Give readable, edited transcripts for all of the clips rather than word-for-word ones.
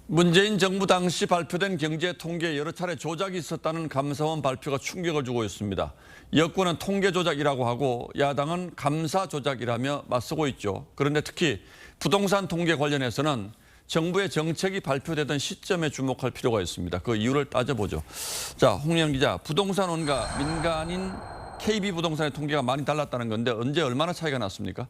문재인 정부 당시 발표된 경제 통계에 여러 차례 조작이 있었다는 감사원 발표가 충격을 주고 있습니다. 여권은 통계 조작이라고 하고 야당은 감사 조작이라며 맞서고 있죠. 그런데 특히 부동산 통계 관련해서는 정부의 정책이 발표되던 시점에 주목할 필요가 있습니다. 그 이유를 따져보죠. 자, 홍영 기자, 부동산원과 민간인 KB부동산의 통계가 많이 달랐다는 건데 언제 얼마나 차이가 났습니까?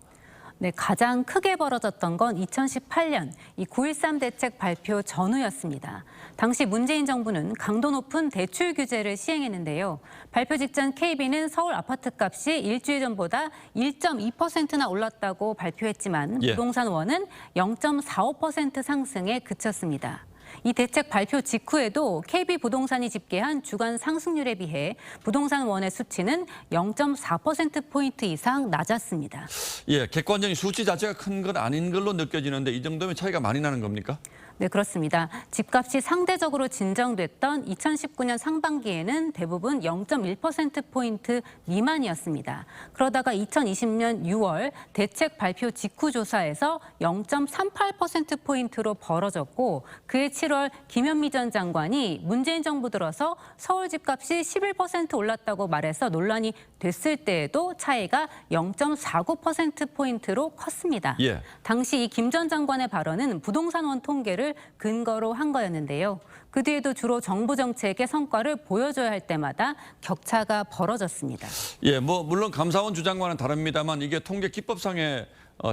네, 가장 크게 벌어졌던 건 2018년 이 9.13 대책 발표 전후였습니다. 당시 문재인 정부는 강도 높은 대출 규제를 시행했는데요. 발표 직전 KB는 서울 아파트값이 일주일 전보다 1.2%나 올랐다고 발표했지만 부동산원은 0.45% 상승에 그쳤습니다. 이 대책 발표 직후에도 KB부동산이 집계한 주간 상승률에 비해 부동산원의 수치는 0.4%포인트 이상 낮았습니다. 예, 객관적인 수치 자체가 큰 건 아닌 걸로 느껴지는데 이 정도면 차이가 많이 나는 겁니까? 네, 그렇습니다. 집값이 상대적으로 진정됐던 2019년 상반기에는 대부분 0.1%포인트 미만이었습니다. 그러다가 2020년 6월 대책 발표 직후 조사에서 0.38%포인트로 벌어졌고 그해 7월 김현미 전 장관이 문재인 정부 들어서 서울 집값이 11% 올랐다고 말해서 논란이 됐을 때에도 차이가 0.49%포인트로 컸습니다. 예. 당시 이 김 전 장관의 발언은 부동산원 통계를 근거로 한 거였는데요. 그 뒤에도 주로 정부 정책의 성과를 보여줘야 할 때마다 격차가 벌어졌습니다. 예, 물론 감사원 주장과는 다릅니다만 이게 통계 기법상의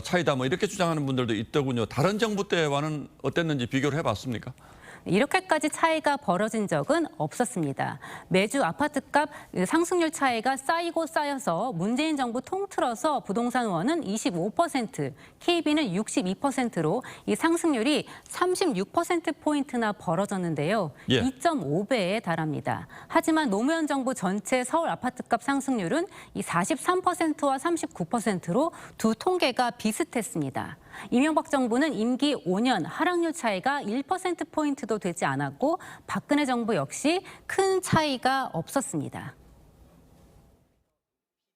차이다 이렇게 주장하는 분들도 있더군요. 다른 정부 때와는 어땠는지 비교를 해봤습니까? 이렇게까지 차이가 벌어진 적은 없었습니다. 매주 아파트값 상승률 차이가 쌓이고 쌓여서 문재인 정부 통틀어서 부동산원은 25%, KB는 62%로 이 상승률이 36%포인트나 벌어졌는데요. 예. 2.5배에 달합니다. 하지만 노무현 정부 전체 서울 아파트값 상승률은 이 43%와 39%로 두 통계가 비슷했습니다. 이명박 정부는 임기 5년 하락률 차이가 1%포인트도 되지 않았고 박근혜 정부 역시 큰 차이가 없었습니다.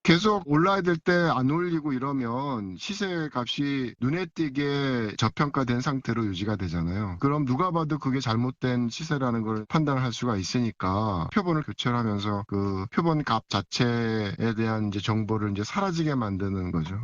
계속 올라야 될 때 안 올리고 이러면 시세값이 눈에 띄게 저평가된 상태로 유지가 되잖아요. 그럼 누가 봐도 그게 잘못된 시세라는 걸 판단할 수가 있으니까 표본을 교체를 하면서 그 표본값 자체에 대한 이제 정보를 이제 사라지게 만드는 거죠.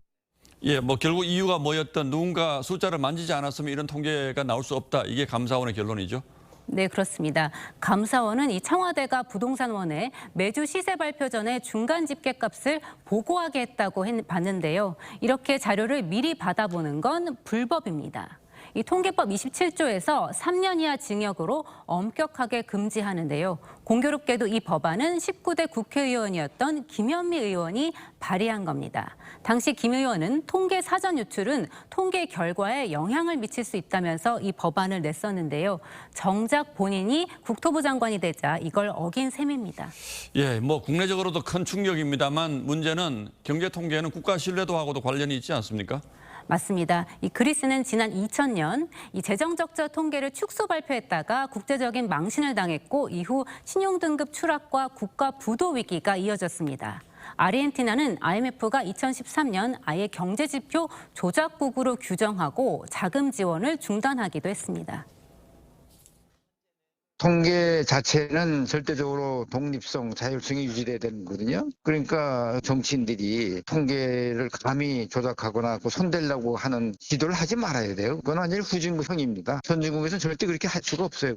예, 결국 이유가 뭐였든 누군가 숫자를 만지지 않았으면 이런 통계가 나올 수 없다. 이게 감사원의 결론이죠. 네, 그렇습니다. 감사원은 이 청와대가 부동산원에 매주 시세 발표 전에 중간 집계값을 보고하게 했다고 봤는데요. 이렇게 자료를 미리 받아보는 건 불법입니다. 이 통계법 27조에서 3년 이하 징역으로 엄격하게 금지하는데요. 공교롭게도 이 법안은 19대 국회의원이었던 김현미 의원이 발의한 겁니다. 당시 김 의원은 통계 사전 유출은 통계 결과에 영향을 미칠 수 있다면서 이 법안을 냈었는데요. 정작 본인이 국토부 장관이 되자 이걸 어긴 셈입니다. 예, 국내적으로도 큰 충격입니다만 문제는 경제 통계는 국가 신뢰도하고도 관련이 있지 않습니까? 맞습니다. 이 그리스는 지난 2000년 이 재정적자 통계를 축소 발표했다가 국제적인 망신을 당했고 이후 신용등급 추락과 국가 부도 위기가 이어졌습니다. 아르헨티나는 IMF가 2013년 아예 경제지표 조작국으로 규정하고 자금 지원을 중단하기도 했습니다. 통계 자체는 절대적으로 독립성, 자율성이 유지돼야 되는 거거든요. 그러니까 정치인들이 통계를 감히 조작하거나 손대려고 하는 시도를 하지 말아야 돼요. 그건 완전히 후진국형입니다. 선진국에서는 절대 그렇게 할 수가 없어요.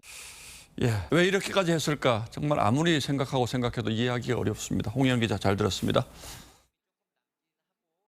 예, 왜 이렇게까지 했을까? 정말 아무리 생각해도 이해하기가 어렵습니다. 홍영 기자 잘 들었습니다.